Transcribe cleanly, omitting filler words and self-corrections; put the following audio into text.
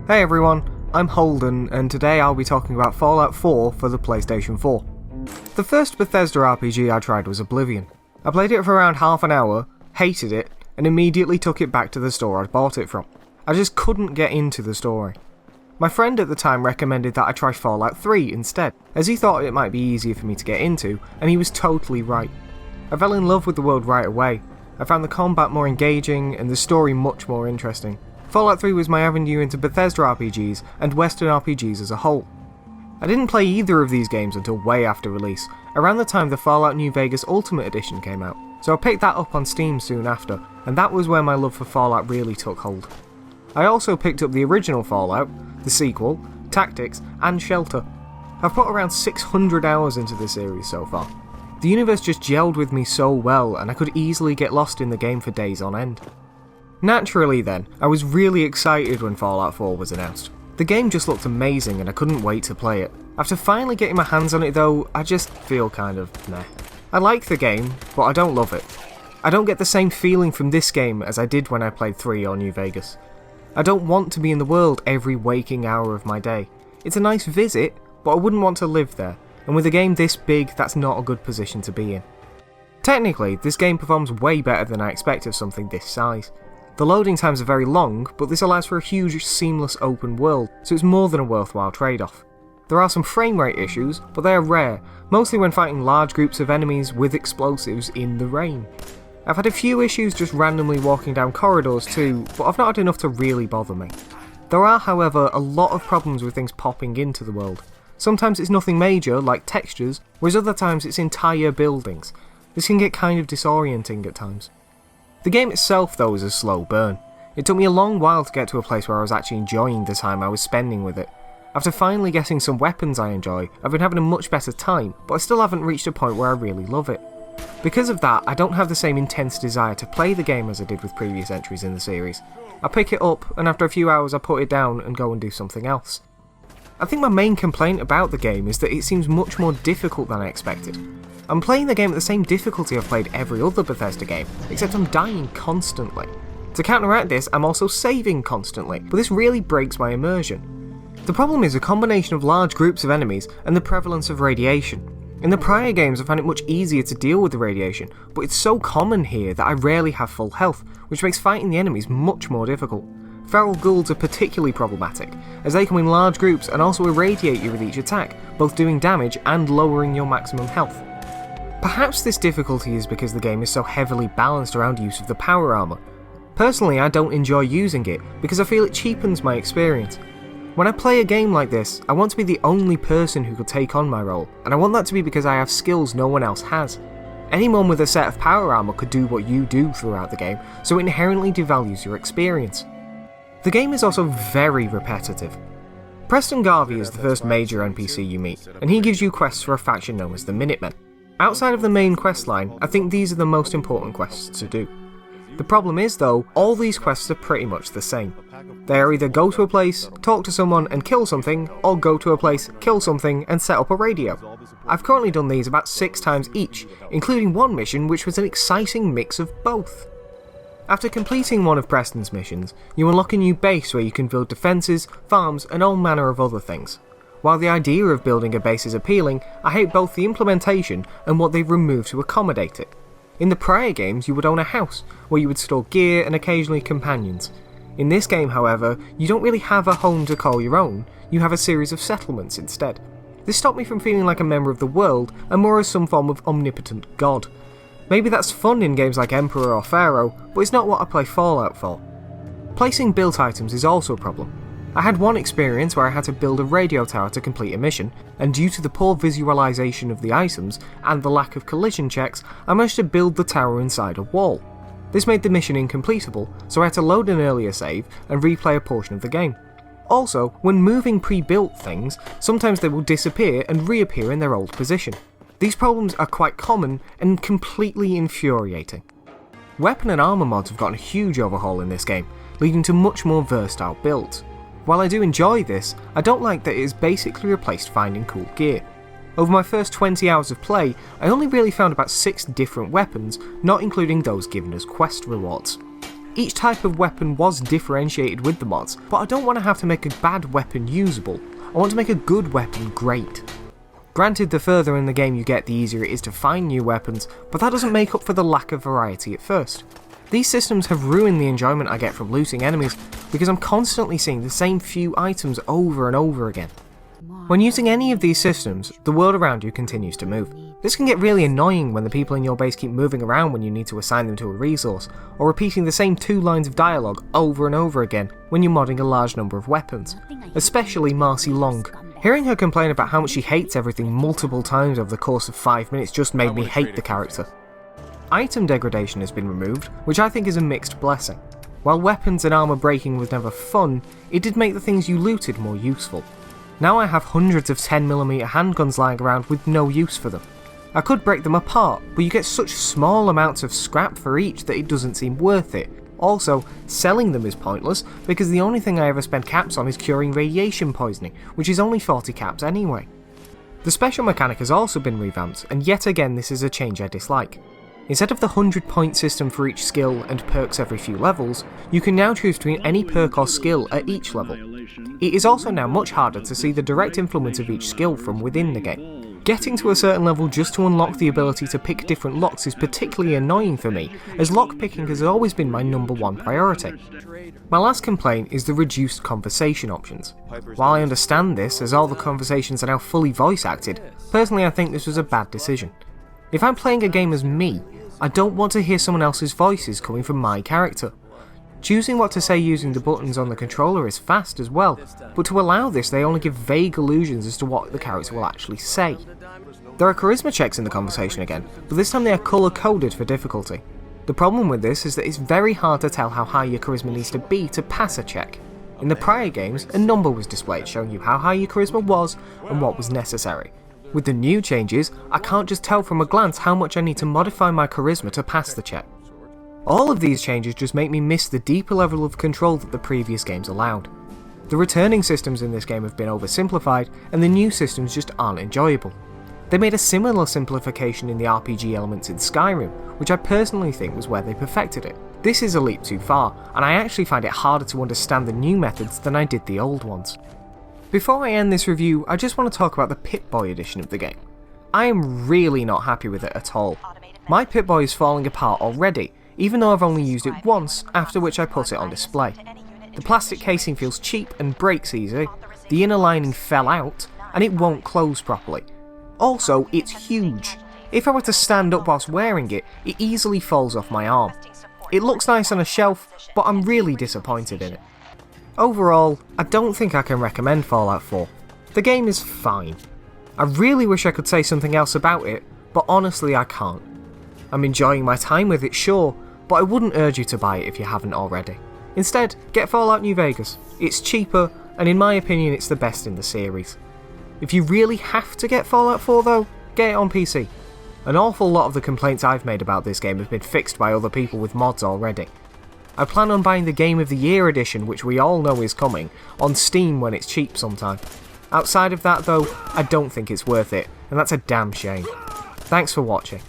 Hey everyone, I'm Holden, and today I'll be talking about Fallout 4 for the PlayStation 4. The first Bethesda RPG I tried was Oblivion. I played it for around half an hour, hated it, and immediately took it back to the store I'd bought it from. I just couldn't get into the story. My friend at the time recommended that I try Fallout 3 instead, as he thought it might be easier for me to get into, and he was totally right. I fell in love with the world right away. I found the combat more engaging, and the story much more interesting. Fallout 3 was my avenue into Bethesda RPGs and Western RPGs as a whole. I didn't play either of these games until way after release, around the time the Fallout New Vegas Ultimate Edition came out, so I picked that up on Steam soon after, and that was where my love for Fallout really took hold. I also picked up the original Fallout, the sequel, Tactics, and Shelter. I've put around 600 hours into the series so far. The universe just gelled with me so well, and I could easily get lost in the game for days on end. Naturally then, I was really excited when Fallout 4 was announced. The game just looked amazing and I couldn't wait to play it. After finally getting my hands on it though, I just feel kind of meh. I like the game, but I don't love it. I don't get the same feeling from this game as I did when I played 3 or New Vegas. I don't want to be in the world every waking hour of my day. It's a nice visit, but I wouldn't want to live there, and with a game this big, that's not a good position to be in. Technically, this game performs way better than I expect of something this size. The loading times are very long, but this allows for a huge, seamless open world, so it's more than a worthwhile trade-off. There are some frame rate issues, but they are rare, mostly when fighting large groups of enemies with explosives in the rain. I've had a few issues just randomly walking down corridors too, but I've not had enough to really bother me. There are, however, a lot of problems with things popping into the world. Sometimes it's nothing major, like textures, whereas other times it's entire buildings. This can get kind of disorienting at times. The game itself though is a slow burn. It took me a long while to get to a place where I was actually enjoying the time I was spending with it. After finally getting some weapons I enjoy, I've been having a much better time, but I still haven't reached a point where I really love it. Because of that, I don't have the same intense desire to play the game as I did with previous entries in the series. I pick it up, and after a few hours I put it down and go and do something else. I think my main complaint about the game is that it seems much more difficult than I expected. I'm playing the game at the same difficulty I've played every other Bethesda game, except I'm dying constantly. To counteract this, I'm also saving constantly, but this really breaks my immersion. The problem is a combination of large groups of enemies and the prevalence of radiation. In the prior games I found it much easier to deal with the radiation, but it's so common here that I rarely have full health, which makes fighting the enemies much more difficult. Feral ghouls are particularly problematic, as they come in large groups and also irradiate you with each attack, both doing damage and lowering your maximum health. Perhaps this difficulty is because the game is so heavily balanced around use of the power armor. Personally, I don't enjoy using it because I feel it cheapens my experience. When I play a game like this, I want to be the only person who could take on my role, and I want that to be because I have skills no one else has. Anyone with a set of power armor could do what you do throughout the game, so it inherently devalues your experience. The game is also very repetitive. Preston Garvey is the first major NPC you meet, and he gives you quests for a faction known as the Minutemen. Outside of the main questline, I think these are the most important quests to do. The problem is though, all these quests are pretty much the same. They are either go to a place, talk to someone and kill something, or go to a place, kill something and set up a radio. I've currently done these about 6 times each, including one mission which was an exciting mix of both. After completing one of Preston's missions, you unlock a new base where you can build defences, farms and all manner of other things. While the idea of building a base is appealing, I hate both the implementation and what they've removed to accommodate it. In the prior games you would own a house, where you would store gear and occasionally companions. In this game however, you don't really have a home to call your own, you have a series of settlements instead. This stopped me from feeling like a member of the world and more as some form of omnipotent god. Maybe that's fun in games like Emperor or Pharaoh, but it's not what I play Fallout for. Placing built items is also a problem. I had one experience where I had to build a radio tower to complete a mission, and due to the poor visualization of the items and the lack of collision checks, I managed to build the tower inside a wall. This made the mission incompletable, so I had to load an earlier save and replay a portion of the game. Also, when moving pre-built things, sometimes they will disappear and reappear in their old position. These problems are quite common and completely infuriating. Weapon and armor mods have gotten a huge overhaul in this game, leading to much more versatile builds. While I do enjoy this, I don't like that it has basically replaced finding cool gear. Over my first 20 hours of play, I only really found about 6 different weapons, not including those given as quest rewards. Each type of weapon was differentiated with the mods, but I don't want to have to make a bad weapon usable. I want to make a good weapon great. Granted, the further in the game you get, the easier it is to find new weapons, but that doesn't make up for the lack of variety at first. These systems have ruined the enjoyment I get from looting enemies, because I'm constantly seeing the same few items over and over again. When using any of these systems, the world around you continues to move. This can get really annoying when the people in your base keep moving around when you need to assign them to a resource, or repeating the same 2 lines of dialogue over and over again when you're modding a large number of weapons. Especially Marcy Long. Hearing her complain about how much she hates everything multiple times over the course of 5 minutes just made me hate the character. Item degradation has been removed, which I think is a mixed blessing. While weapons and armour breaking was never fun, it did make the things you looted more useful. Now I have hundreds of 10mm handguns lying around with no use for them. I could break them apart, but you get such small amounts of scrap for each that it doesn't seem worth it. Also, selling them is pointless, because the only thing I ever spend caps on is curing radiation poisoning, which is only 40 caps anyway. The special mechanic has also been revamped, and yet again this is a change I dislike. Instead of the 100-point system for each skill and perks every few levels, you can now choose between any perk or skill at each level. It is also now much harder to see the direct influence of each skill from within the game. Getting to a certain level just to unlock the ability to pick different locks is particularly annoying for me, as lockpicking has always been my #1 priority. My last complaint is the reduced conversation options. While I understand this, as all the conversations are now fully voice acted, personally I think this was a bad decision. If I'm playing a game as me, I don't want to hear someone else's voices coming from my character. Choosing what to say using the buttons on the controller is fast as well, but to allow this they only give vague illusions as to what the character will actually say. There are charisma checks in the conversation again, but this time they are colour coded for difficulty. The problem with this is that it's very hard to tell how high your charisma needs to be to pass a check. In the prior games, a number was displayed showing you how high your charisma was and what was necessary. With the new changes, I can't just tell from a glance how much I need to modify my charisma to pass the check. All of these changes just make me miss the deeper level of control that the previous games allowed. The returning systems in this game have been oversimplified, and the new systems just aren't enjoyable. They made a similar simplification in the RPG elements in Skyrim, which I personally think was where they perfected it. This is a leap too far, and I actually find it harder to understand the new methods than I did the old ones. Before I end this review, I just want to talk about the Pip-Boy edition of the game. I am really not happy with it at all. My Pip-Boy is falling apart already, even though I've only used it once, after which I put it on display. The plastic casing feels cheap and breaks easy, the inner lining fell out, and it won't close properly. Also, it's huge. If I were to stand up whilst wearing it, it easily falls off my arm. It looks nice on a shelf, but I'm really disappointed in it. Overall, I don't think I can recommend Fallout 4. The game is fine. I really wish I could say something else about it, but honestly I can't. I'm enjoying my time with it, sure, but I wouldn't urge you to buy it if you haven't already. Instead, get Fallout New Vegas. It's cheaper, and in my opinion it's the best in the series. If you really have to get Fallout 4 though, get it on PC. An awful lot of the complaints I've made about this game have been fixed by other people with mods already. I plan on buying the Game of the Year edition, which we all know is coming, on Steam when it's cheap sometime. Outside of that though, I don't think it's worth it, and that's a damn shame. Thanks for watching.